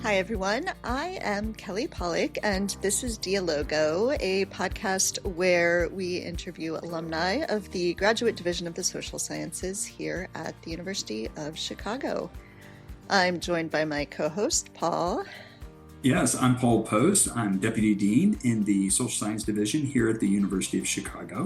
Hi, everyone. I am Kelly Pollock, and this is Dialogo, a podcast where we interview alumni of the Graduate Division of the Social Sciences here at the University of Chicago. I'm joined by my co-host, Paul. Yes, I'm Paul Post. I'm Deputy Dean in the Social Science Division here at the University of Chicago.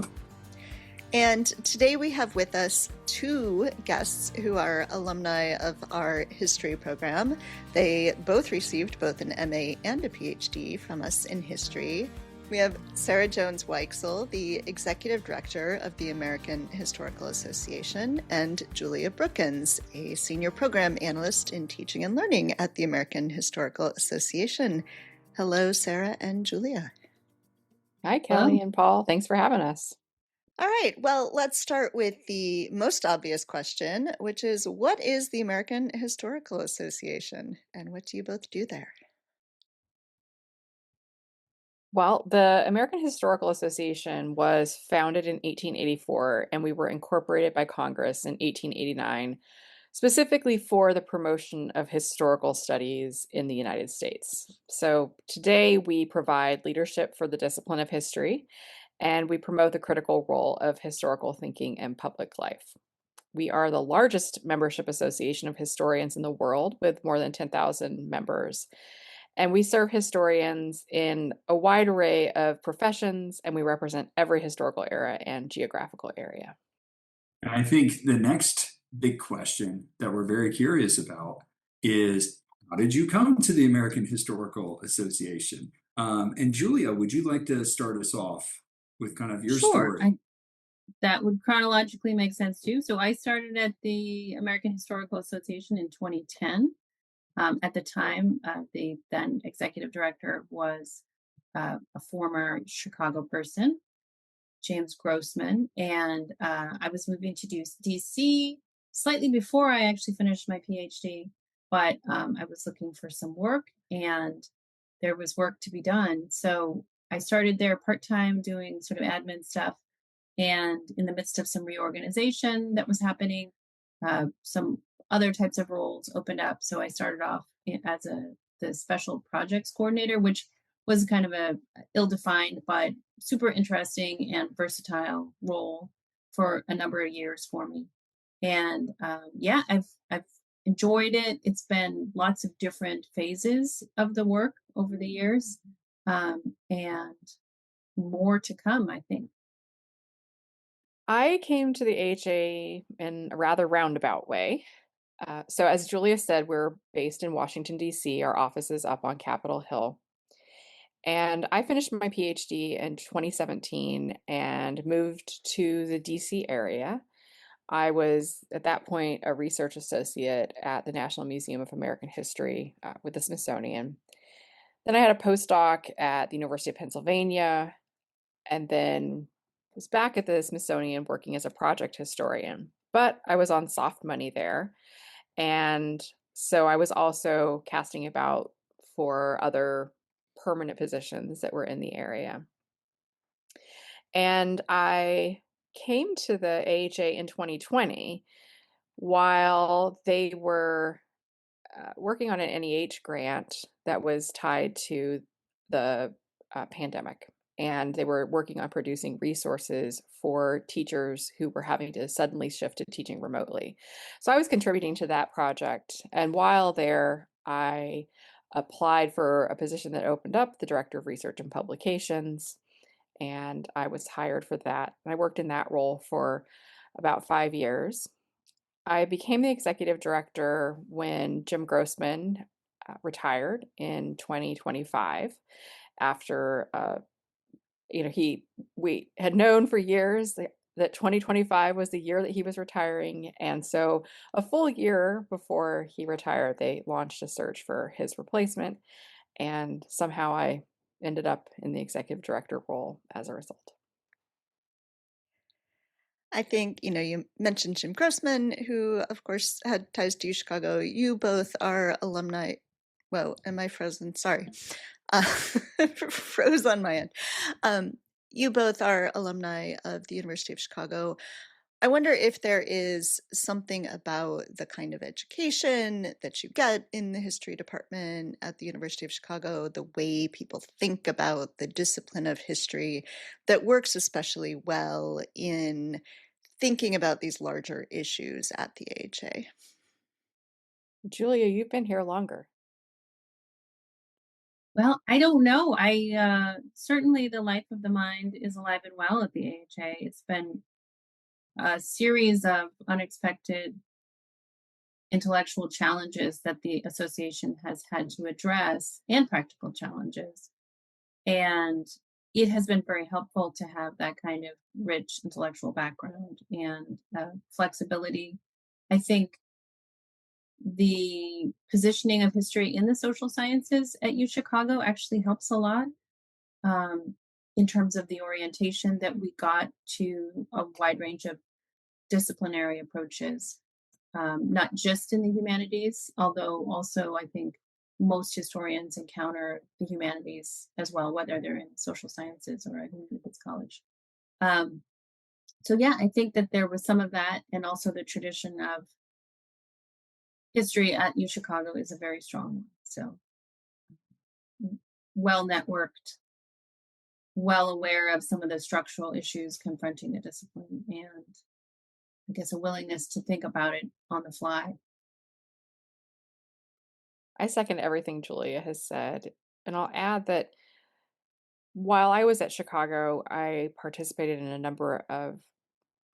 And today we have with us two guests who are alumni of our history program. They both received both an MA and a PhD from us in history. We have Sarah Jones Weicksel, the Executive Director of the American Historical Association, and Julia Brookins, a Senior Program Analyst in Teaching and Learning at the American Historical Association. Hello, Sarah and Julia. Hi, Kelly and Paul. Thanks for having us. All right, well, let's start with the most obvious question, which is, what is the American Historical Association, and what do you both do there? Well, the American Historical Association was founded in 1884, and we were incorporated by Congress in 1889, specifically for the promotion of historical studies in the United States. So today we provide leadership for the discipline of history, and we promote the critical role of historical thinking in public life. We are the largest membership association of historians in the world with more than 10,000 members. And we serve historians in a wide array of professions, and we represent every historical era and geographical area. And I think the next big question that we're very curious about is, how did you come to the American Historical Association? And Julia, would you like to start us off with kind of your story? That would chronologically make sense too. So I started at the American Historical Association in 2010. At the time, the then executive director was a former Chicago person, James Grossman, and I was moving to DC slightly before I actually finished my PhD, but I was looking for some work and there was work to be done. So I started there part-time doing sort of admin stuff, and in the midst of some reorganization that was happening, some other types of roles opened up. So I started off as the special projects coordinator, which was kind of a ill-defined but super interesting and versatile role for a number of years for me. And I've enjoyed it. It's been lots of different phases of the work over the years, and more to come, I think. I came to the AHA in a rather roundabout way. So as Julia said, we're based in Washington, D.C. Our office is up on Capitol Hill. And I finished my PhD in 2017 and moved to the DC area. I was, at that point, a research associate at the National Museum of American History with the Smithsonian. Then I had a postdoc at the University of Pennsylvania, and then was back at the Smithsonian working as a project historian. But I was on soft money there. And so I was also casting about for other permanent positions that were in the area. And I came to the AHA in 2020 while they were working on an NEH grant that was tied to the pandemic. And they were working on producing resources for teachers who were having to suddenly shift to teaching remotely. So I was contributing to that project. And while there, I applied for a position that opened up, the Director of Research and Publications, and I was hired for that. And I worked in that role for about 5 years. I became the executive director when Jim Grossman retired in 2025 after we had known for years that 2025 was the year that he was retiring. And so a full year before he retired, they launched a search for his replacement. And somehow I ended up in the executive director role as a result. I think, you mentioned Jim Grossman, who, of course, had ties to Chicago. You both are alumni. Whoa, am I frozen? Sorry. Froze on my end. You both are alumni of the University of Chicago. I wonder if there is something about the kind of education that you get in the history department at the University of Chicago, the way people think about the discipline of history, that works especially well in thinking about these larger issues at the AHA. Julia, you've been here longer. Well, I don't know. I certainly the life of the mind is alive and well at the AHA. It's been a series of unexpected intellectual challenges that the association has had to address and practical challenges. And it has been very helpful to have that kind of rich intellectual background and flexibility. I think the positioning of history in the social sciences at U Chicago actually helps a lot um, in terms of the orientation that we got to a wide range of disciplinary approaches, not just in the humanities, although also I think most historians encounter the humanities as well, whether they're in social sciences or a humanities college. Um, so yeah, I think that there was some of that, and also the tradition of history at U Chicago is a very strong one. So well networked, well aware of some of the structural issues confronting the discipline, and I guess a willingness to think about it on the fly. I second everything Julia has said. And I'll add that while I was at Chicago, I participated in a number of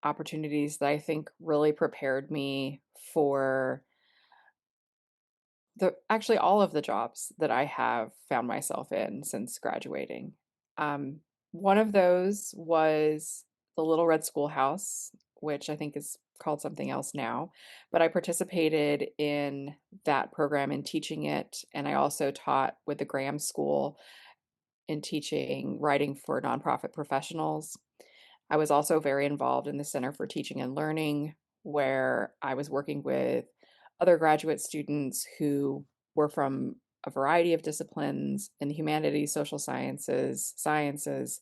opportunities that I think really prepared me for actually all of the jobs that I have found myself in since graduating. Um, One of those was the Little Red Schoolhouse, which I think is called something else now, but I participated in that program in teaching it, and I also taught with the Graham School in teaching writing for nonprofit professionals. I was also very involved in the Center for Teaching and Learning, where I was working with other graduate students who were from a variety of disciplines in the humanities, social sciences.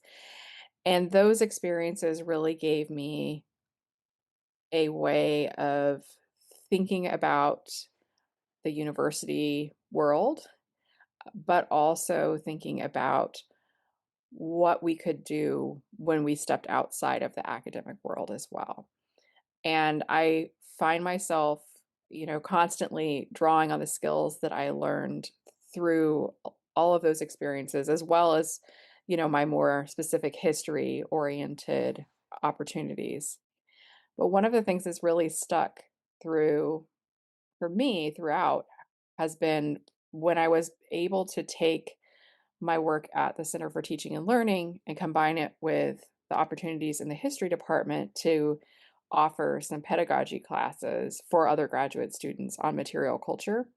And those experiences really gave me a way of thinking about the university world, but also thinking about what we could do when we stepped outside of the academic world as well. And I find myself, constantly drawing on the skills that I learned through all of those experiences, as well as, my more specific history oriented opportunities. But one of the things that's really stuck through for me throughout has been when I was able to take my work at the Center for Teaching and Learning and combine it with the opportunities in the history department to offer some pedagogy classes for other graduate students on material culture.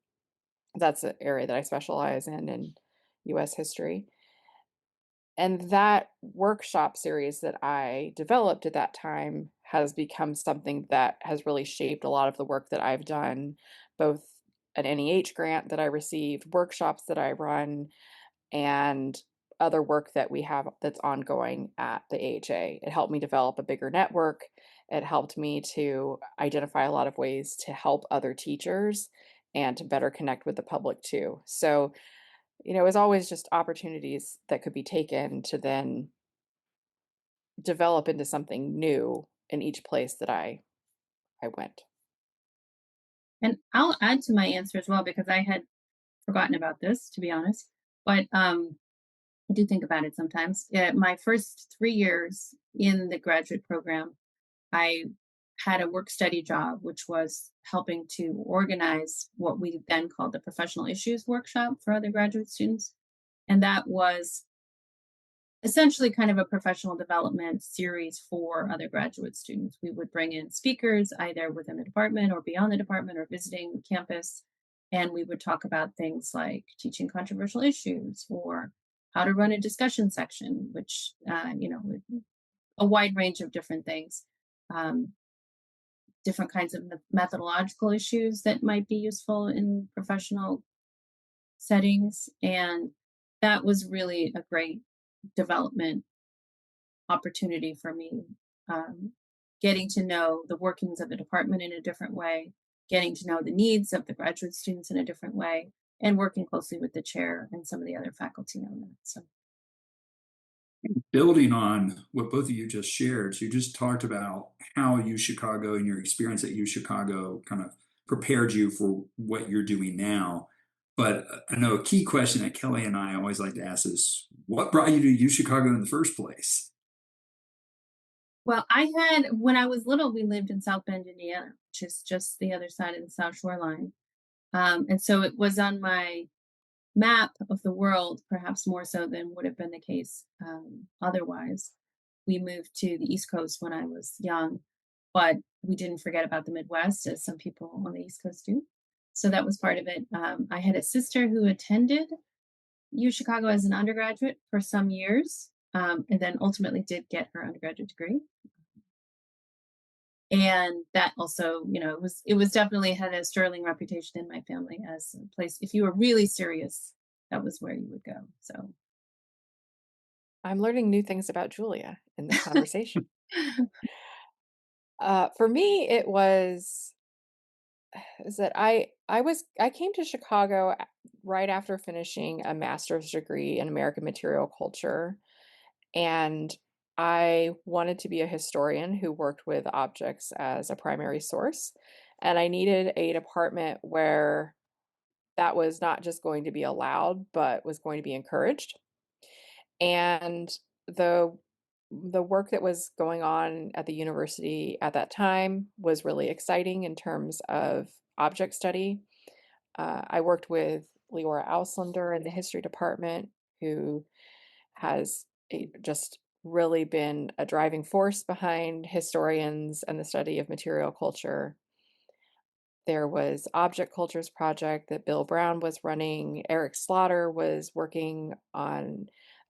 That's an area that I specialize in US history. And that workshop series that I developed at that time has become something that has really shaped a lot of the work that I've done, both an NEH grant that I received, workshops that I run, and other work that we have that's ongoing at the AHA. It helped me develop a bigger network. It helped me to identify a lot of ways to help other teachers and to better connect with the public too. So, it was always just opportunities that could be taken to then develop into something new in each place that I went. And I'll add to my answer as well because I had forgotten about this, to be honest. But I do think about it sometimes. My first 3 years in the graduate program, I had a work study job, which was helping to organize what we then called the professional issues workshop for other graduate students. And that was essentially kind of a professional development series for other graduate students. We would bring in speakers either within the department or beyond the department or visiting campus. And we would talk about things like teaching controversial issues or how to run a discussion section, which, a wide range of different things, um, different kinds of methodological issues that might be useful in professional settings. And that was really a great development opportunity for me. Um, getting to know the workings of the department in a different way, getting to know the needs of the graduate students in a different way, and working closely with the chair and some of the other faculty on that. So, Building on what both of you just shared, so you just talked about how U Chicago and your experience at U Chicago kind of prepared you for what you're doing now. But I know a key question that Kelly and I always like to ask is, what brought you to U Chicago in the first place? well, when I was little, we lived in South Bend, Indiana, which is just the other side of the South Shore line. And so it was on my map of the world, perhaps more so than would have been the case otherwise. We moved to the East Coast when I was young, but we didn't forget about the Midwest, as some people on the East Coast do. So that was part of it. I had a sister who attended U Chicago as an undergraduate for some years, and then ultimately did get her undergraduate degree. And that also, it was definitely had a sterling reputation in my family as a place. If you were really serious, that was where you would go. So, I'm learning new things about Julia in this conversation. For me, it was is that I came to Chicago right after finishing a master's degree in American material culture, and I wanted to be a historian who worked with objects as a primary source, and I needed a department where that was not just going to be allowed, but was going to be encouraged. And the the work that was going on at the university at that time was really exciting in terms of object study. I worked with Leora Auslander in the history department, who has just really been a driving force behind historians and the study of material culture. There was Object Cultures Project that Bill Brown was running. Eric Slaughter was working on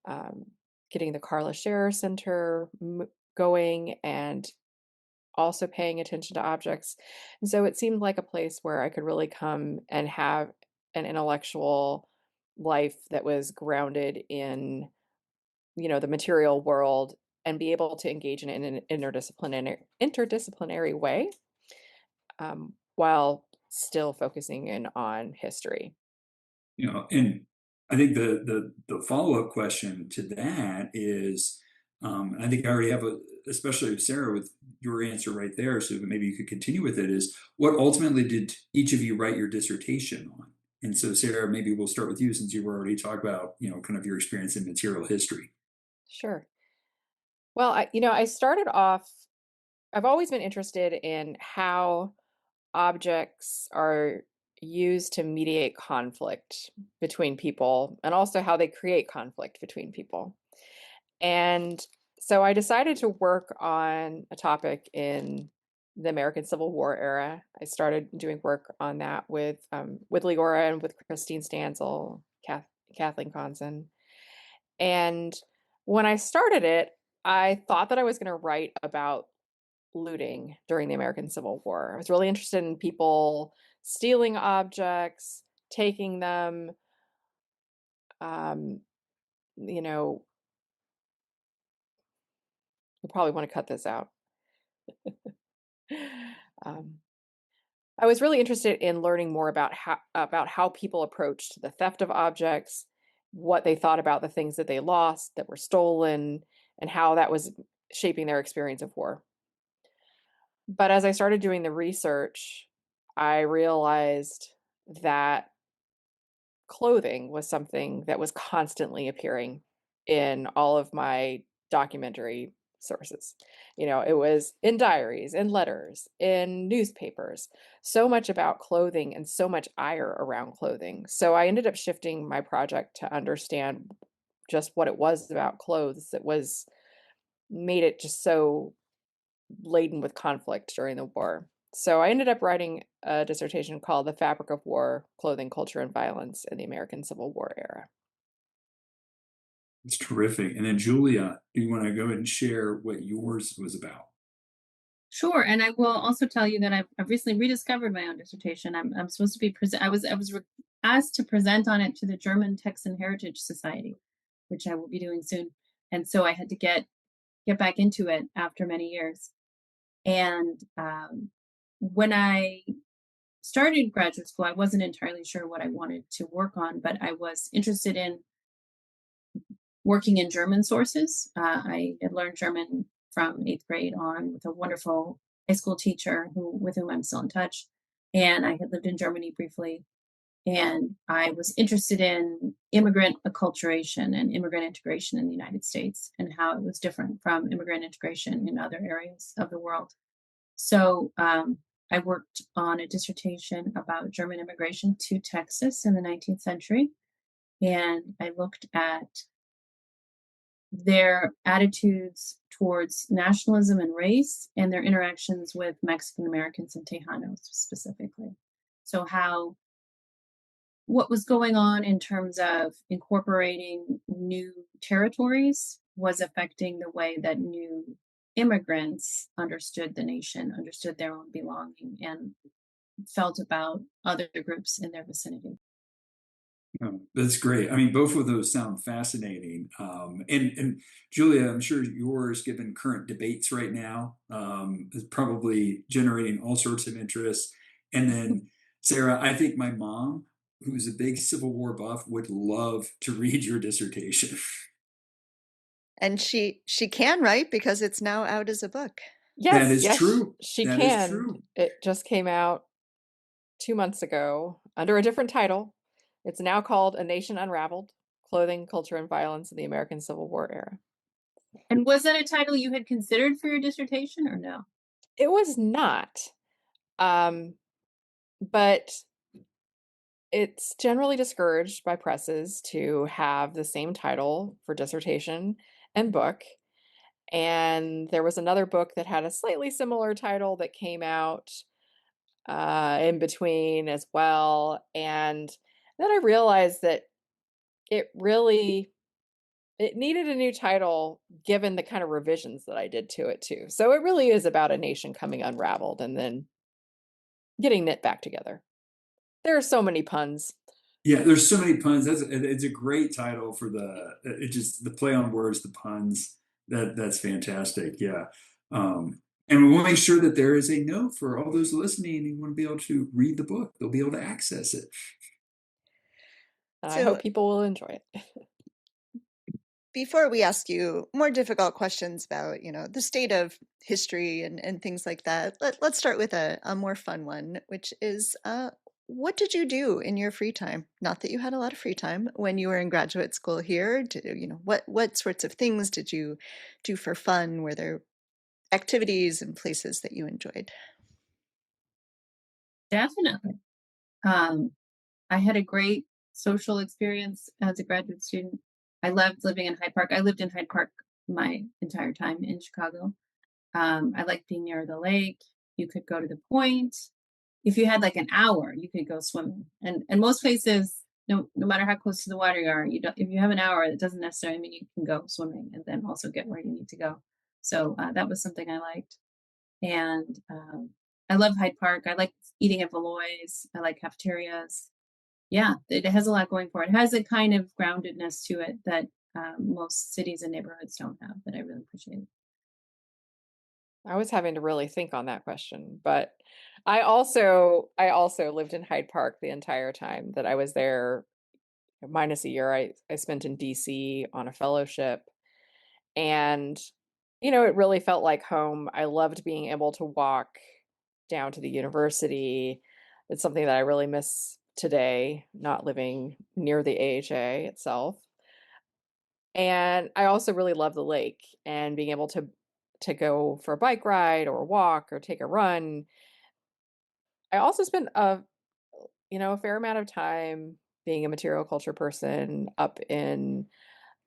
um, getting the Carla Scherer Center going and also paying attention to objects. And so it seemed like a place where I could really come and have an intellectual life that was grounded in, the material world and be able to engage in it in an interdisciplinary way, while still focusing in on history. And I think the follow-up question to that is, and I think I already have especially Sarah, with your answer right there, so maybe you could continue with it, is what ultimately did each of you write your dissertation on? And so Sarah, maybe we'll start with you, since you were already talking about, kind of your experience in material history. Sure. Well, I started off, I've always been interested in how objects are used to mediate conflict between people and also how they create conflict between people. And so I decided to work on a topic in the American Civil War era. I started doing work on that with Leora and with Christine Stansel, Kathleen Conson. And when I started it, I thought that I was going to write about looting during the American Civil War. I was really interested in people stealing objects, taking them, um, you know, you probably want to cut this out. um, I was really interested in learning more about how people approached the theft of objects, what they thought about the things that they lost, that were stolen, and how that was shaping their experience of war. But as I started doing the research, I realized that clothing was something that was constantly appearing in all of my documentary sources. It was in diaries, in letters, in newspapers, so much about clothing and so much ire around clothing. So I ended up shifting my project to understand just what it was about clothes that made it just so laden with conflict during the war. So I ended up writing a dissertation called The Fabric of War, Clothing, Culture, and Violence in the American Civil War Era. It's terrific. And then Julia, do you want to go ahead and share what yours was about? sure. And I will also tell you that I've recently rediscovered my own dissertation. I'm supposed to be asked to present on it to the German Texan Heritage Society, which I will be doing soon. And so I had to get back into it after many years. And when I started graduate school, I wasn't entirely sure what I wanted to work on, but I was interested in working in German sources. I had learned German from 8th grade on with a wonderful high school teacher with whom I'm still in touch. And I had lived in Germany briefly. And I was interested in immigrant acculturation and immigrant integration in the United States and how it was different from immigrant integration in other areas of the world. So I worked on a dissertation about German immigration to Texas in the 19th century. And I looked at their attitudes towards nationalism and race and their interactions with Mexican Americans and Tejanos specifically. So, what was going on in terms of incorporating new territories was affecting the way that new immigrants understood the nation, understood their own belonging, and felt about other groups in their vicinity. Oh, that's great. I mean, both of those sound fascinating. And Julia, I'm sure yours, given current debates right now, is probably generating all sorts of interest. And then Sarah, I think my mom, who's a big Civil War buff, would love to read your dissertation. And she can write because it's now out as a book. That Yes, is yes, true. she That is can. true. It just came out 2 months ago under a different title. It's now called A Nation Unraveled: Clothing, Culture, and Violence in the American Civil War Era. And was that a title you had considered for your dissertation or no? It was not, but it's generally discouraged by presses to have the same title for dissertation and book. And there was another book that had a slightly similar title that came out in between as well. And then I realized that it really it needed a new title given the kind of revisions that I did to it too. So it really is about a nation coming unraveled and then getting knit back together. There are so many puns. Yeah, there's so many puns. It's a great title for it just the play on words, the puns. That's fantastic. Yeah. And we want to make sure that there is a note for all those listening who want to be able to read the book. They'll be able to access it. I So hope people will enjoy it. before we ask you more difficult questions about, the state of history and things like that, let's start with a more fun one, which is what did you do in your free time? Not that you had a lot of free time when you were in graduate school here. What sorts of things did you do for fun? Were there activities and places that you enjoyed? Definitely. Um, I had a great social experience as a graduate student. I loved living in Hyde Park. I lived in Hyde Park my entire time in Chicago. I liked being near the lake. You could go to the point. If you had like an hour, you could go swimming. And most places, no matter how close to the water you are, you don't. If you have an hour, it doesn't necessarily mean you can go swimming and then also get where you need to go. So that was something I liked. And I love Hyde Park. I like eating at Valois. I like cafeterias. Yeah, it has a lot going for it. It has a kind of groundedness to it that most cities and neighborhoods don't have that I really appreciate. I was having to really think on that question, but I also lived in Hyde Park the entire time that I was there, minus a year I spent in DC on a fellowship. And it really felt like home. I loved being able to walk down to the university. It's something that I really miss today, not living near the AHA itself. And I also really love the lake and being able to go for a bike ride or walk or take a run. I also spent a fair amount of time being a material culture person up in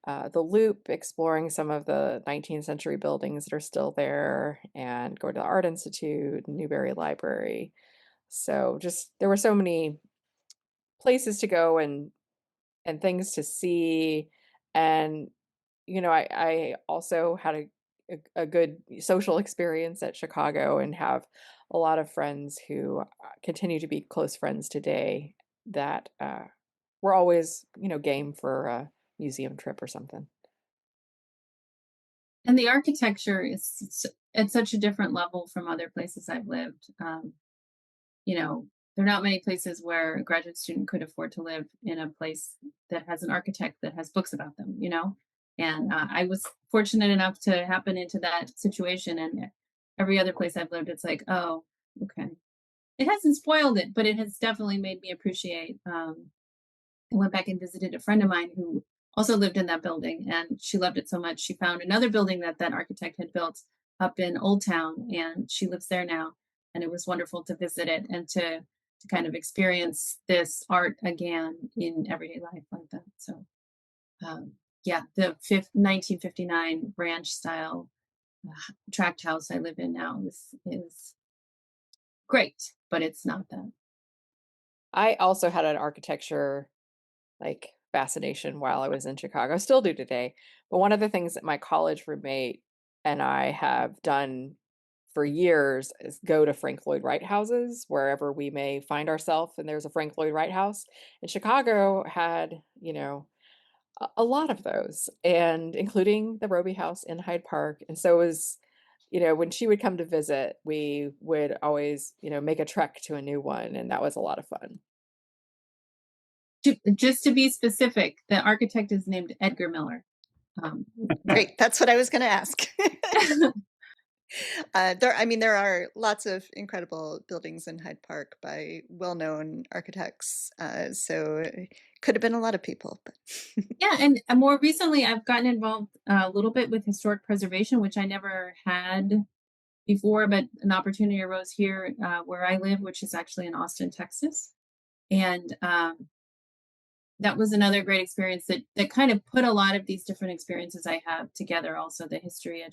the Loop, exploring some of the 19th century buildings that are still there, and going to the Art Institute, Newberry Library. So just there were so many places to go and things to see. And I also had a good social experience at Chicago and have a lot of friends who continue to be close friends today that we're always game for a museum trip or something. And the architecture is at such a different level from other places I've lived. You know, there are not many places where a graduate student could afford to live in a place that has an architect that has books about them, you know? And I was fortunate enough to happen into that situation. And every other place I've lived, it's like, oh, okay. It hasn't spoiled it, but it has definitely made me appreciate. I went back and visited a friend of mine who also lived in that building, and she loved it so much. She found another building that that architect had built up in Old Town, and she lives there now. And it was wonderful to visit it and to kind of experience this art again in everyday life like that. So, yeah, the 1959 ranch style tract house I live in now is great, but it's not that. I also had an architecture like fascination while I was in Chicago, still do today. But one of the things that my college roommate and I have done for years is go to Frank Lloyd Wright houses wherever we may find ourselves. And there's a Frank Lloyd Wright house. And Chicago had, a lot of those, and including the Roby House in Hyde Park. And so it was, when she would come to visit, we would always, make a trek to a new one. And that was a lot of fun. Just to be specific, the architect is named Edgar Miller. Great, that's what I was going to ask. There are lots of incredible buildings in Hyde Park by well-known architects, so it could have been a lot of people. But yeah, and more recently, I've gotten involved a little bit with historic preservation, which I never had before, but an opportunity arose here where I live, which is actually in Austin, Texas, and that was another great experience that kind of put a lot of these different experiences I have together. Also, the history,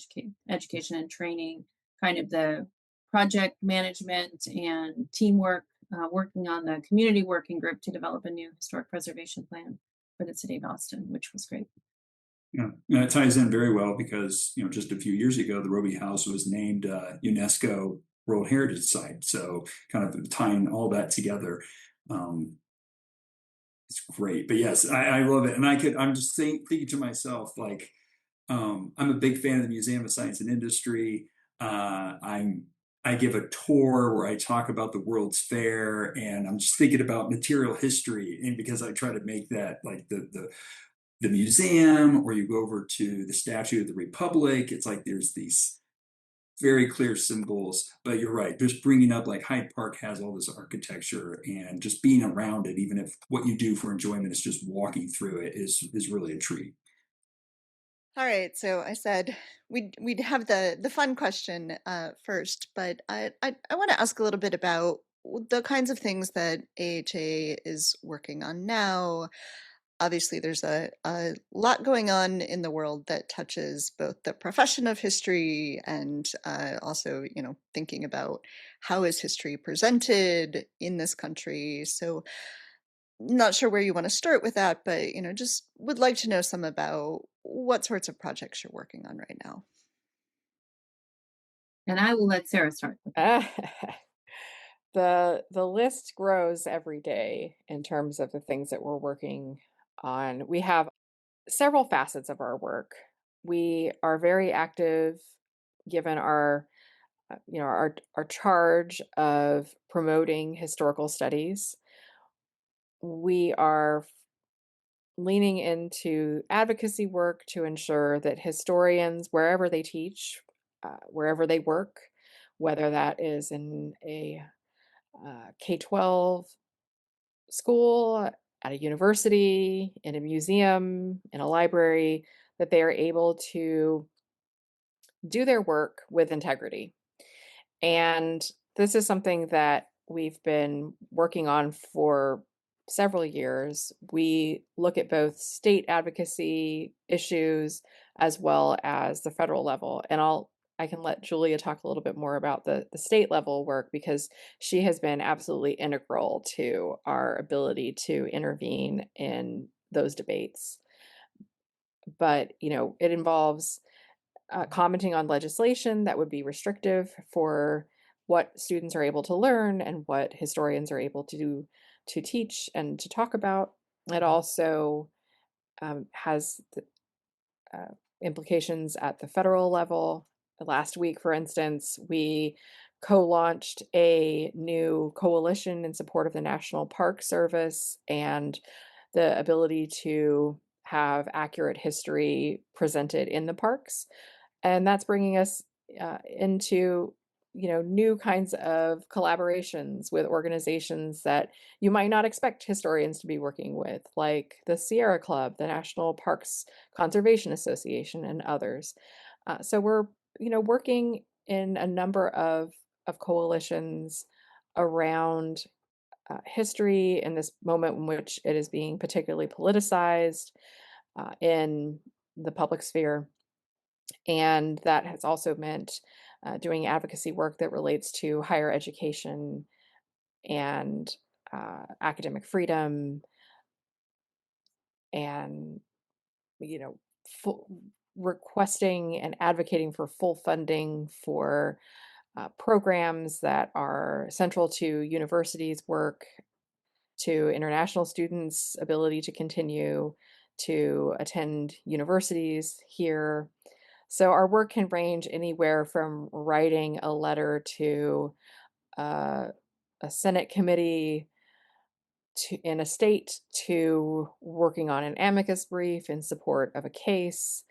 education, and training, kind of the project management and teamwork, working on the community working group to develop a new historic preservation plan for the city of Austin, which was great. Yeah, and it ties in very well because just a few years ago, the Roby House was named UNESCO World Heritage Site. So kind of tying all that together. It's great. But yes, I love it. And I'm just thinking to myself, like, I'm a big fan of the Museum of Science and Industry. I give a tour where I talk about the World's Fair, and I'm just thinking about material history. And because I try to make that like the museum, or you go over to the Statue of the Republic, it's like there's these very clear symbols. But you're right, just bringing up like Hyde Park has all this architecture, and just being around it, even if what you do for enjoyment is just walking through it, is really a treat. all right, so I said we'd have the fun question first, but I want to ask a little bit about the kinds of things that AHA is working on now. Obviously, there's a lot going on in the world that touches both the profession of history and also, thinking about how is history presented in this country. So, not sure where you want to start with that, but, just would like to know some about what sorts of projects you're working on right now. And I will let Sarah start. The list grows every day in terms of the things that we're working on. We have several facets of our work. We are very active given our our charge of promoting historical studies. We are leaning into advocacy work to ensure that historians, wherever they teach, wherever they work, whether that is in a K-12 school, at a university, in a museum, in a library, that they are able to do their work with integrity. And this is something that we've been working on for several years. We look at both state advocacy issues as well as the federal level. And I can let Julia talk a little bit more about the state level work, because she has been absolutely integral to our ability to intervene in those debates. But, it involves commenting on legislation that would be restrictive for what students are able to learn and what historians are able to teach and to talk about. It also has implications at the federal level, last week, for instance, we co-launched a new coalition in support of the National Park Service and the ability to have accurate history presented in the parks. And that's bringing us into new kinds of collaborations with organizations that you might not expect historians to be working with, like the Sierra Club, the National Parks Conservation Association, and others. So we're working in a number of coalitions around history in this moment in which it is being particularly politicized in the public sphere. And that has also meant doing advocacy work that relates to higher education and academic freedom and, full, requesting and advocating for full funding for programs that are central to universities' work, to international students' ability to continue to attend universities here. So our work can range anywhere from writing a letter to a Senate committee in a state to working on an amicus brief in support of a case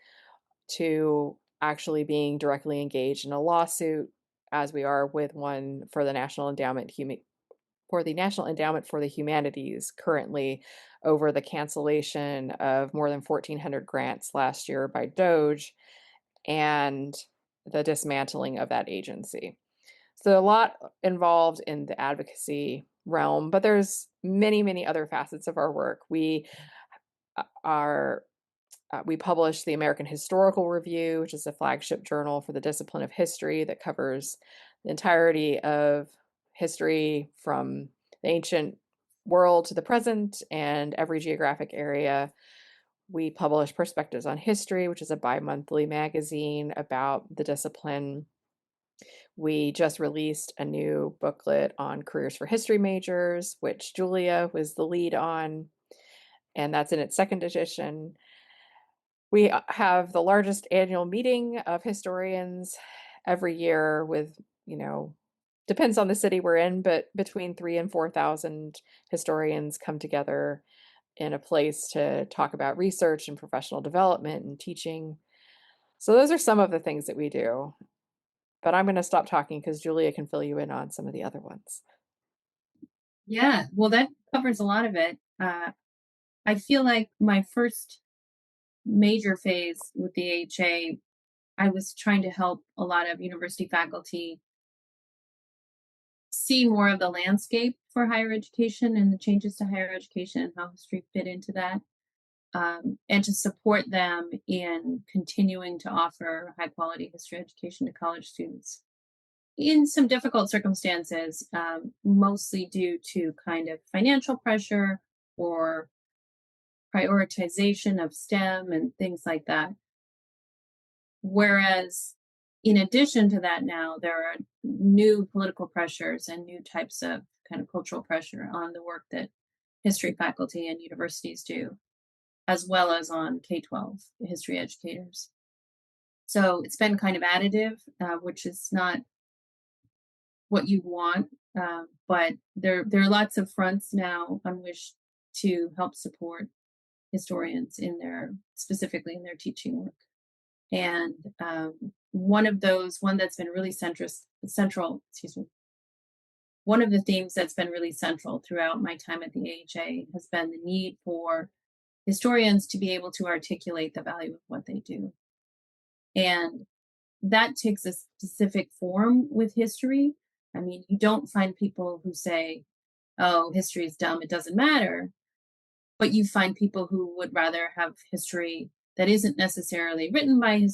to actually being directly engaged in a lawsuit, as we are with one for the National Endowment for the Humanities currently over the cancellation of more than 1,400 grants last year by DOGE and the dismantling of that agency. So a lot involved in the advocacy realm, but there's many, many other facets of our work. We publish the American Historical Review, which is a flagship journal for the discipline of history that covers the entirety of history from the ancient world to the present and every geographic area. We publish Perspectives on History, which is a bi-monthly magazine about the discipline. We just released a new booklet on careers for history majors, which Julia was the lead on, and that's in its second edition. We have the largest annual meeting of historians every year with, depends on the city we're in, but between 3,000 and 4,000 historians come together in a place to talk about research and professional development and teaching. So those are some of the things that we do. But I'm going to stop talking because Julia can fill you in on some of the other ones. Yeah, well, that covers a lot of it. I feel like my first major phase with the AHA, I was trying to help a lot of university faculty see more of the landscape for higher education and the changes to higher education and how history fit into that, and to support them in continuing to offer high quality history education to college students in some difficult circumstances, mostly due to kind of financial pressure or prioritization of STEM and things like that. Whereas, in addition to that, now there are new political pressures and new types of kind of cultural pressure on the work that history faculty and universities do, as well as on K-12 history educators. So it's been kind of additive, which is not what you want, but there are lots of fronts now on which to help support historians specifically in their teaching work. And one that's been really central, one of the themes that's been really central throughout my time at the AHA has been the need for historians to be able to articulate the value of what they do. And that takes a specific form with history. I mean, you don't find people who say, oh, history is dumb, it doesn't matter. But you find people who would rather have history that isn't necessarily written by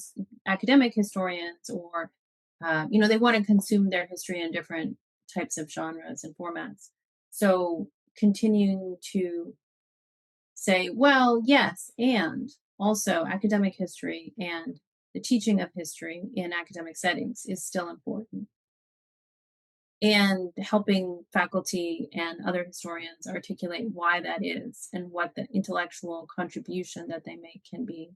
academic historians, or, they want to consume their history in different types of genres and formats. So continuing to say, well, yes, and also academic history and the teaching of history in academic settings is still important. And helping faculty and other historians articulate why that is and what the intellectual contribution that they make can be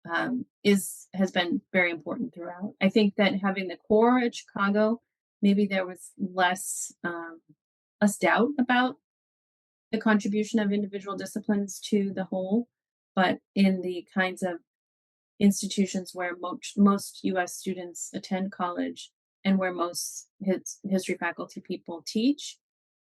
has been very important throughout. I think that having the core at Chicago, maybe there was less doubt about the contribution of individual disciplines to the whole, but in the kinds of institutions where most U.S. students attend college and where most history faculty people teach,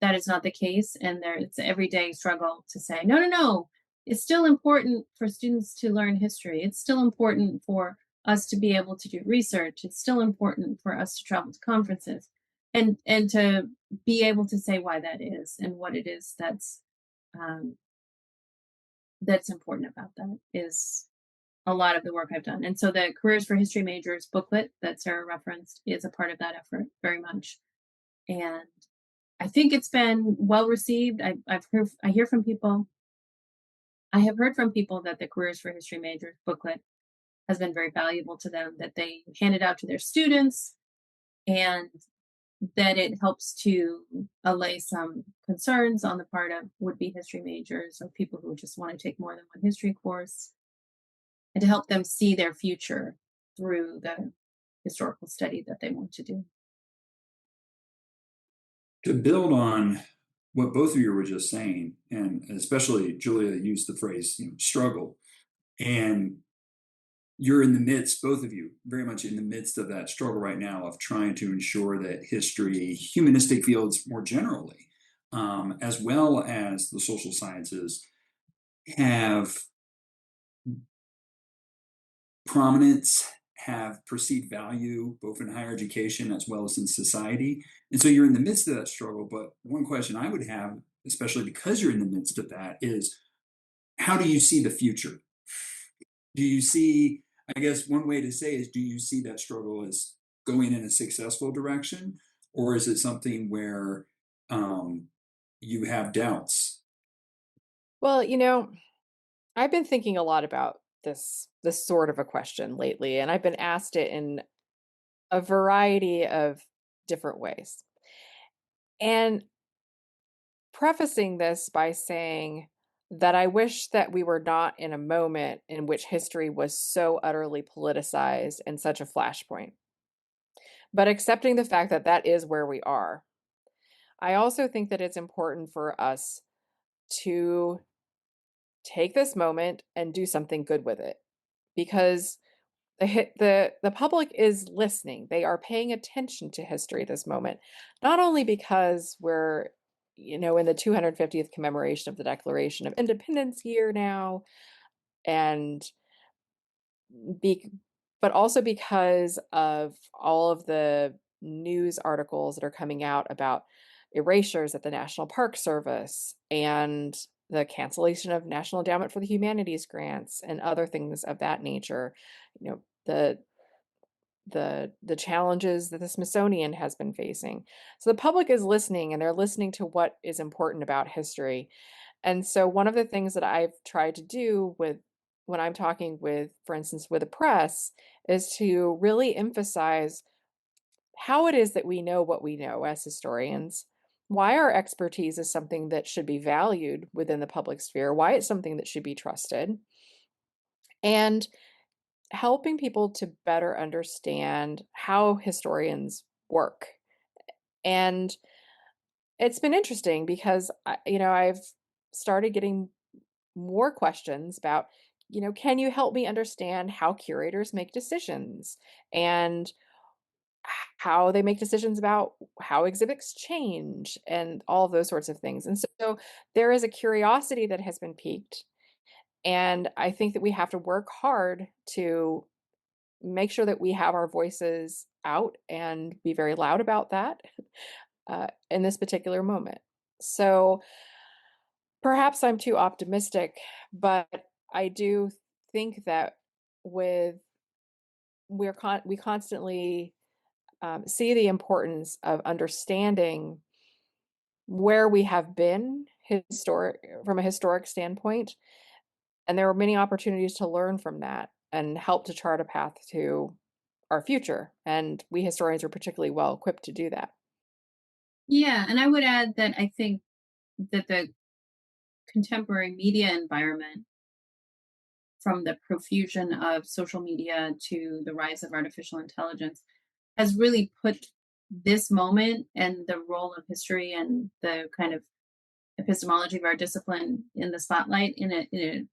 that is not the case. And it's an everyday struggle to say, no, no, no, it's still important for students to learn history. It's still important for us to be able to do research. It's still important for us to travel to conferences and to be able to say why that is and what it is that's important about that is a lot of the work I've done. And so the Careers for History Majors booklet that Sarah referenced is a part of that effort very much. And I think it's been well received. I have heard from people that the Careers for History Majors booklet has been very valuable to them, that they hand it out to their students, and that it helps to allay some concerns on the part of would-be history majors or people who just want to take more than one history course, and to help them see their future through the historical study that they want to do. To build on what both of you were just saying, and especially Julia used the phrase, struggle, and you're in the midst, both of you, very much in the midst of that struggle right now of trying to ensure that history, humanistic fields more generally, as well as the social sciences, have prominence, have perceived value, both in higher education as well as in society. And so you're in the midst of that struggle. But one question I would have, especially because you're in the midst of that, is how do you see the future? Do you see, I guess one way to say is, do you see that struggle as going in a successful direction? Or is it something where you have doubts? Well, I've been thinking a lot about this sort of a question lately, and I've been asked it in a variety of different ways. And prefacing this by saying that I wish that we were not in a moment in which history was so utterly politicized and such a flashpoint. But accepting the fact that that is where we are, I also think that it's important for us to take this moment and do something good with it, because the public is listening. They are paying attention to history at this moment, not only because we're in the 250th commemoration of the Declaration of Independence year now, and but also because of all of the news articles that are coming out about erasures at the National Park Service and the cancellation of National Endowment for the Humanities grants and other things of that nature. The challenges that the Smithsonian has been facing. So the public is listening, and they're listening to what is important about history. And so one of the things that I've tried to do when I'm talking with, for instance, with the press, is to really emphasize how it is that we know what we know as historians, why our expertise is something that should be valued within the public sphere, why it's something that should be trusted, and helping people to better understand how historians work. And it's been interesting because I've started getting more questions about, can you help me understand how curators make decisions and how they make decisions about how exhibits change and all of those sorts of things. And so there is a curiosity that has been piqued. And I think that we have to work hard to make sure that we have our voices out and be very loud about that in this particular moment. So perhaps I'm too optimistic, but I do think that we constantly see the importance of understanding where we have been from a historic standpoint, and there are many opportunities to learn from that and help to chart a path to our future. And we historians are particularly well equipped to do that. Yeah, and I would add that I think that the contemporary media environment from the profusion of social media to the rise of artificial intelligence, has really put this moment and the role of history and the kind of epistemology of our discipline in the spotlight in a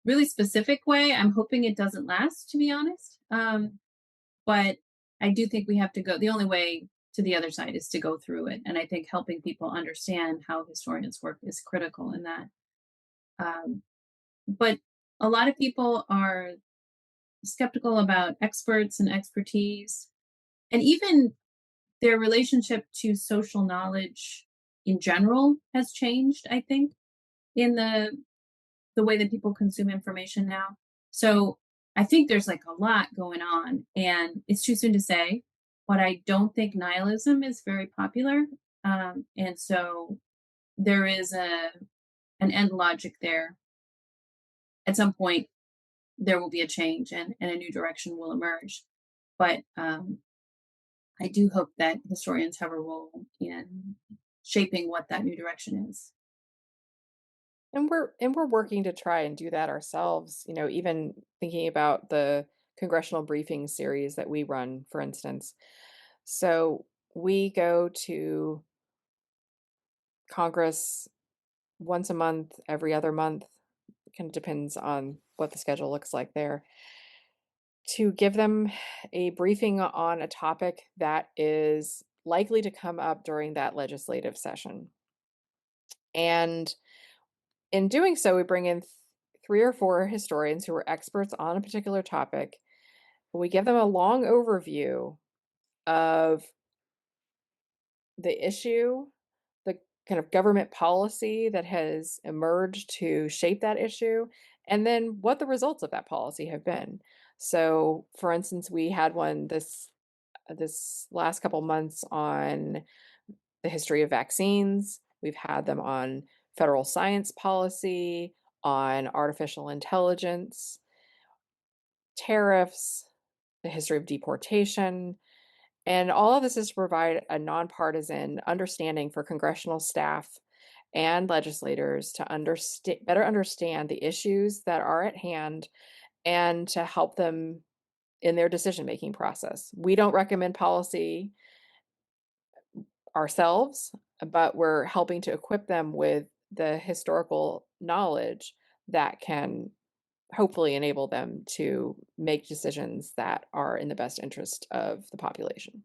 really specific way. I'm hoping it doesn't last, to be honest. But I do think we have to go. The only way to the other side is to go through it. And I think helping people understand how historians work is critical in that. Um, but a lot of people are skeptical about experts and expertise, and even their relationship to social knowledge in general has changed, I think, in the way that people consume information now. So I think there's like a lot going on, and it's too soon to say, but I don't think nihilism is very popular. And so there is an end logic there. At some point, there will be a change and a new direction will emerge. But I do hope that historians have a role in shaping what that new direction is. And we're working to try and do that ourselves, even thinking about the congressional briefing series that we run, for instance. So we go to Congress once a month, every other month, kind of depends on what the schedule looks like there, to give them a briefing on a topic that is likely to come up during that legislative session. And in doing so, we bring in 3 or 4 historians who are experts on a particular topic. We give them a long overview of the issue, the kind of government policy that has emerged to shape that issue, and then what the results of that policy have been. So, for instance, we had one this last couple months on the history of vaccines. We've had them on federal science policy, on artificial intelligence, tariffs, the history of deportation. And all of this is to provide a nonpartisan understanding for congressional staff and legislators to better understand the issues that are at hand and to help them in their decision-making process. We don't recommend policy ourselves, but we're helping to equip them with the historical knowledge that can hopefully enable them to make decisions that are in the best interest of the population.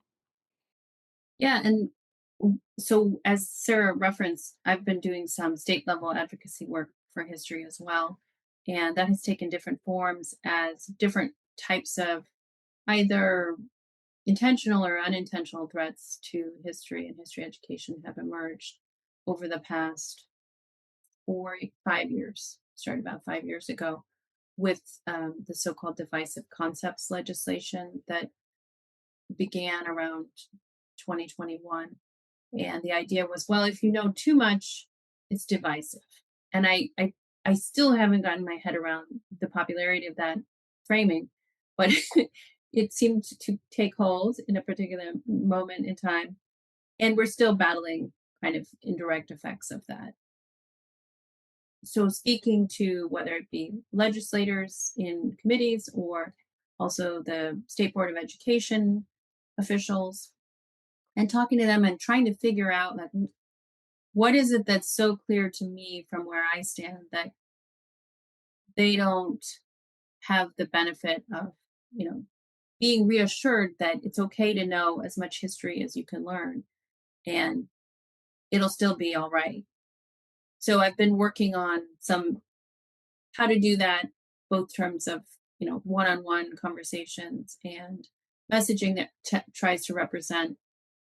Yeah, and so as Sarah referenced, I've been doing some state level advocacy work for history as well. And that has taken different forms as different types of either intentional or unintentional threats to history and history education have emerged over the past 5 years. Started about 5 years ago with the so-called divisive concepts legislation that began around 2021. And the idea was, well, if you know too much, it's divisive. And I still haven't gotten my head around the popularity of that framing, but it seemed to take hold in a particular moment in time. And we're still battling kind of indirect effects of that. So speaking to whether it be legislators in committees or also the State Board of Education officials, and talking to them and trying to figure out like what is it that's so clear to me from where I stand that they don't have the benefit of, being reassured that it's okay to know as much history as you can learn and it'll still be all right. So I've been working on some how to do that, both terms of, one-on-one conversations and messaging that tries to represent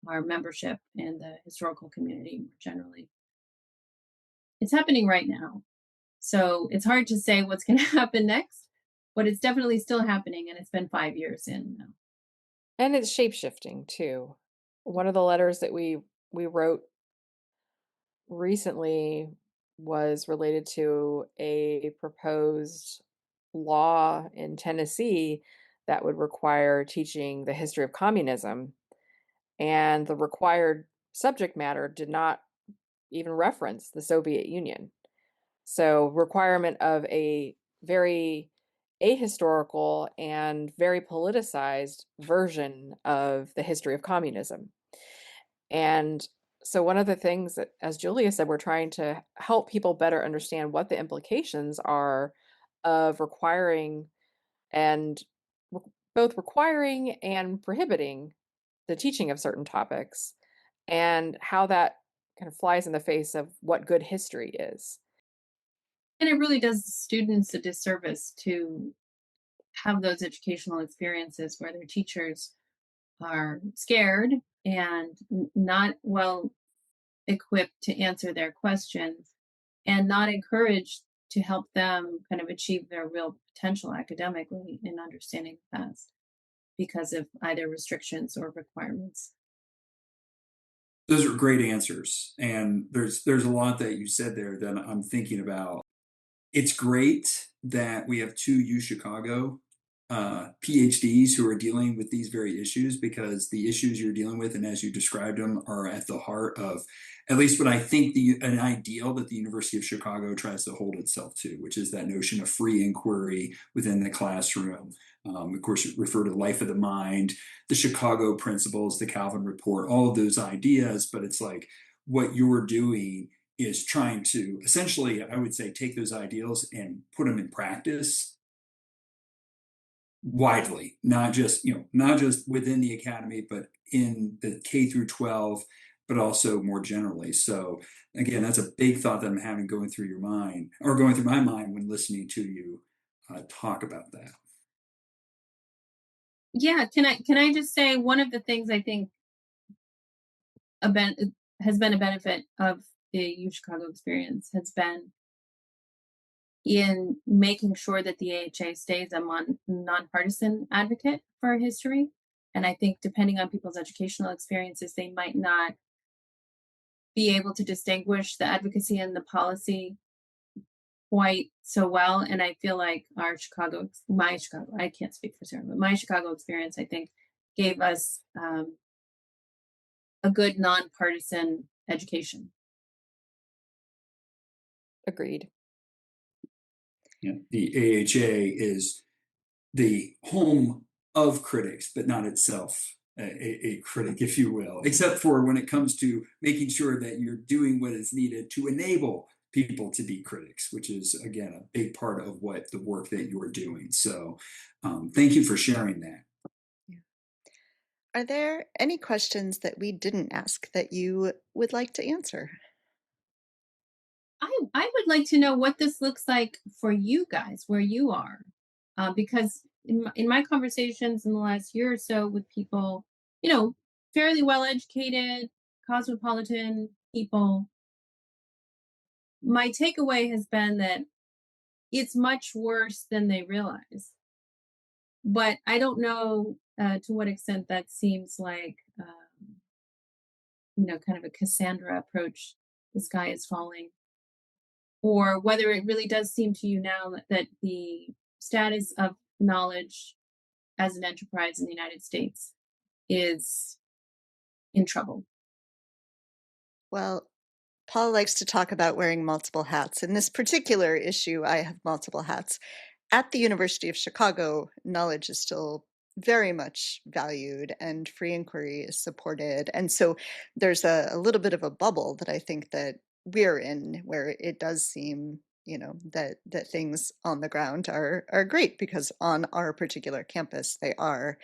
our membership and the historical community more generally. It's happening right now. So it's hard to say what's going to happen next, but it's definitely still happening. And it's been 5 years in now. And it's shape-shifting too. One of the letters that we wrote recently was related to a proposed law in Tennessee that would require teaching the history of communism, and the required subject matter did not even reference the Soviet Union. So requirement of a very ahistorical and very politicized version of the history of communism. And so one of the things that, as Julia said, we're trying to help people better understand what the implications are of requiring and both requiring and prohibiting the teaching of certain topics, and how that kind of flies in the face of what good history is. And it really does students a disservice to have those educational experiences where their teachers are scared and not well equipped to answer their questions and not encouraged to help them kind of achieve their real potential academically in understanding the past because of either restrictions or requirements. Those are great answers. And there's a lot that you said there that I'm thinking about. It's great that we have two U Chicago PhDs who are dealing with these very issues, because the issues you're dealing with, and as you described them, are at the heart of at least what I think an ideal that the University of Chicago tries to hold itself to, which is that notion of free inquiry within the classroom. Of course, you refer to the life of the mind, the Chicago principles, the Calvin report, all of those ideas. But it's like what you're doing is trying to essentially, I would say, take those ideals and put them in practice widely, not just within the academy, but in the K through 12, but also more generally. So again, that's a big thought that I'm having going through your mind, or going through my mind when listening to you talk about that. Yeah, can I just say one of the things I think has been a benefit of the U Chicago experience has been in making sure that the AHA stays a nonpartisan advocate for history. And I think depending on people's educational experiences, they might not be able to distinguish the advocacy and the policy quite so well. And I feel like my Chicago, I can't speak for Sarah, but my Chicago experience, I think, gave us a good nonpartisan education. Agreed. Yeah, the AHA is the home of critics, but not itself a critic, if you will, except for when it comes to making sure that you're doing what is needed to enable people to be critics, which is, again, a big part of what the work that you're doing. So thank you for sharing that. Yeah. Are there any questions that we didn't ask that you would like to answer? I would like to know what this looks like for you guys, where you are, because in my conversations in the last year or so with people, fairly well educated, cosmopolitan people, my takeaway has been that it's much worse than they realize. But I don't know to what extent that seems like, kind of a Cassandra approach. The sky is falling, or whether it really does seem to you now that the status of knowledge as an enterprise in the United States is in trouble. Well, Paul likes to talk about wearing multiple hats. In this particular issue, I have multiple hats. At the University of Chicago, knowledge is still very much valued and free inquiry is supported. And so there's a little bit of a bubble that I think that we're in, where it does seem, that things on the ground are great, because on our particular campus they are.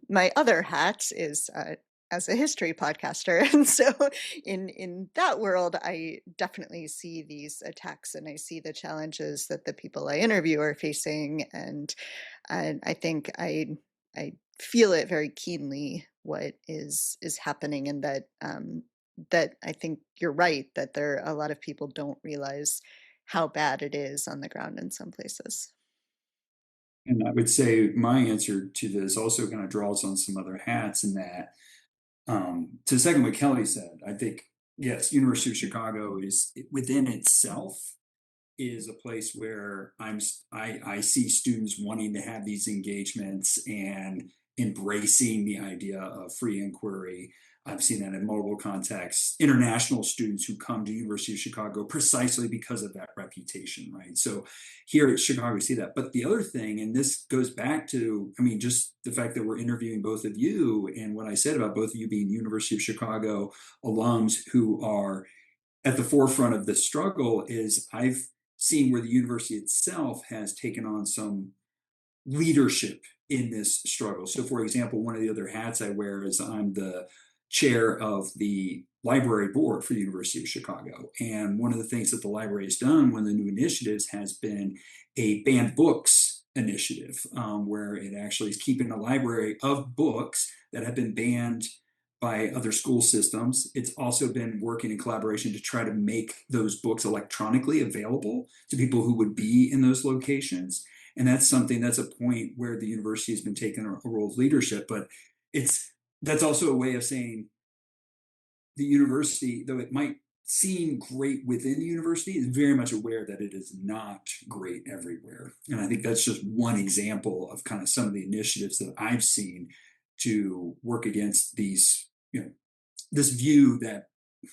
My other hat is as a history podcaster, and so in that world, I definitely see these attacks, and I see the challenges that the people I interview are facing, and I think I feel it very keenly what is happening, and that I think you're right that a lot of people don't realize how bad it is on the ground in some places. And I would say my answer to this also kind of draws on some other hats, in that, to second what Kelly said, I think, yes, University of Chicago is within itself is a place where I see students wanting to have these engagements and embracing the idea of free inquiry. I've seen that in multiple contexts, international students who come to University of Chicago precisely because of that reputation, right? So here at Chicago, we see that. But the other thing, and this goes back to, I mean, just the fact that we're interviewing both of you and what I said about both of you being University of Chicago alums who are at the forefront of this struggle is I've seen where the university itself has taken on some leadership in this struggle. So, for example, one of the other hats I wear is I'm the chair of the library board for the University of Chicago. And one of the things that the library has done, one of the new initiatives has been a banned books initiative, where it actually is keeping a library of books that have been banned by other school systems. It's also been working in collaboration to try to make those books electronically available to people who would be in those locations. And that's a point where the university has been taking a role of leadership, but that's also a way of saying the university, though it might seem great within the university, is very much aware that it is not great everywhere. And I think that's just one example of kind of some of the initiatives that I've seen to work against this view that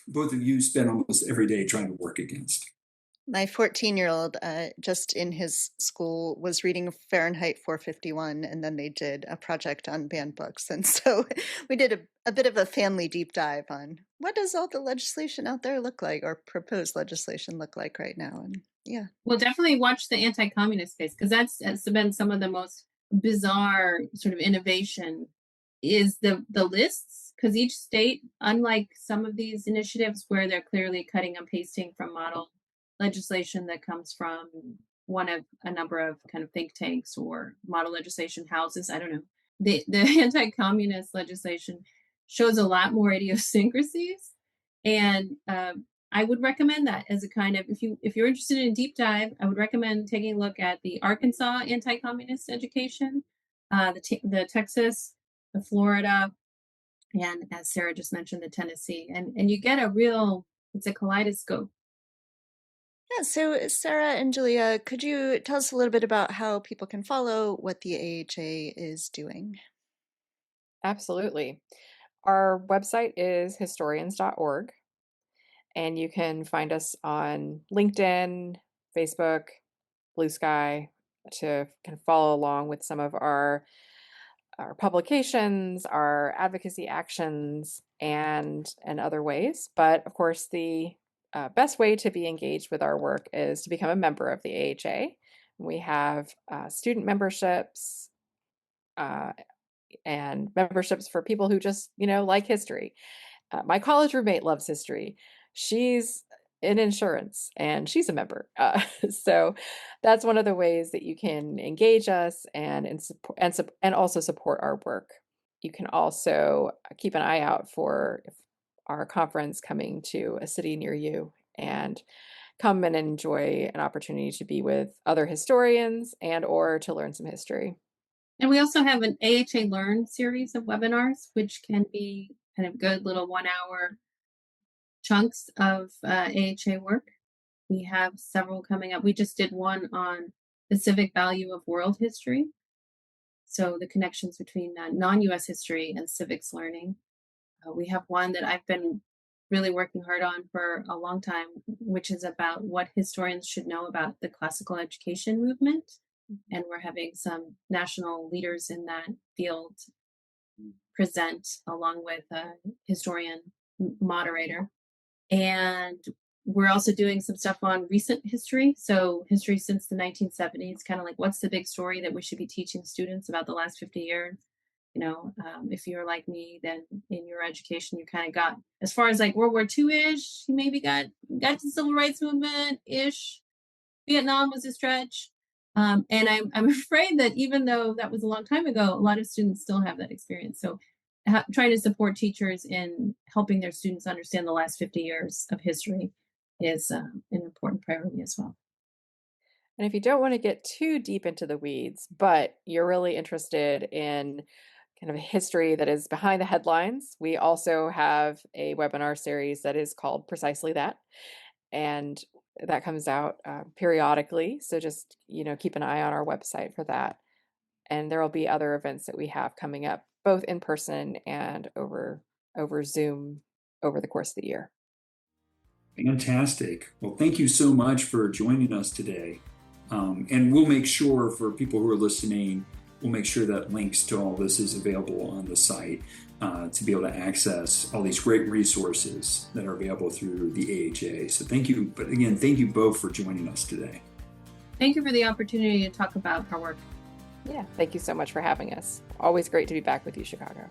both of you spend almost every day trying to work against. My 14-year-old, just in his school, was reading Fahrenheit 451, and then they did a project on banned books. And so we did a bit of a family deep dive on what does all the legislation out there look like, or proposed legislation look like right now. And yeah. Well, definitely watch the anti-communist space, because that's been some of the most bizarre sort of innovation is the lists, because each state, unlike some of these initiatives where they're clearly cutting and pasting from model legislation that comes from one of a number of kind of think tanks or model legislation houses, I don't know. The anti-communist legislation shows a lot more idiosyncrasies, and I would recommend that as a kind of, if you're interested in a deep dive, I would recommend taking a look at the Arkansas anti-communist education, the Texas, the Florida, and as Sarah just mentioned, the Tennessee, and you get it's a kaleidoscope. Yeah, so Sarah and Julia, could you tell us a little bit about how people can follow what the AHA is doing? Absolutely. Our website is historians.org, and you can find us on LinkedIn, Facebook, Blue Sky to kind of follow along with some of our publications, our advocacy actions, and other ways. But of course, the best way to be engaged with our work is to become a member of the AHA. We have student memberships and memberships for people who just, like history. My college roommate loves history. She's in insurance and she's a member. So that's one of the ways that you can engage us and also support our work. You can also keep an eye out for our conference coming to a city near you, and come and enjoy an opportunity to be with other historians and or to learn some history. And we also have an AHA Learn series of webinars, which can be kind of good little 1 hour chunks of AHA work. We have several coming up. We just did one on the civic value of world history. So the connections between non-US history and civics learning. We have one that I've been really working hard on for a long time, which is about what historians should know about the classical education movement. And we're having some national leaders in that field present along with a historian moderator. And we're also doing some stuff on recent history. So history since the 1970s, kind of like what's the big story that we should be teaching students about the last 50 years? If you're like me, then in your education, you kind of got as far as like World War II-ish, you maybe got to the civil rights movement-ish. Vietnam was a stretch. And I'm afraid that even though that was a long time ago, a lot of students still have that experience. So trying to support teachers in helping their students understand the last 50 years of history is an important priority as well. And if you don't want to get too deep into the weeds, but you're really interested in kind of a history that is behind the headlines, we also have a webinar series that is called Precisely That. And that comes out periodically. So just, keep an eye on our website for that. And there will be other events that we have coming up, both in person and over over Zoom over the course of the year. Fantastic. Well, thank you so much for joining us today. And we'll make sure for people who are listening, we'll make sure that links to all this is available on the site to be able to access all these great resources that are available through the AHA. So thank you. But again, thank you both for joining us today. Thank you for the opportunity to talk about our work. Yeah, thank you so much for having us. Always great to be back with you, Chicago.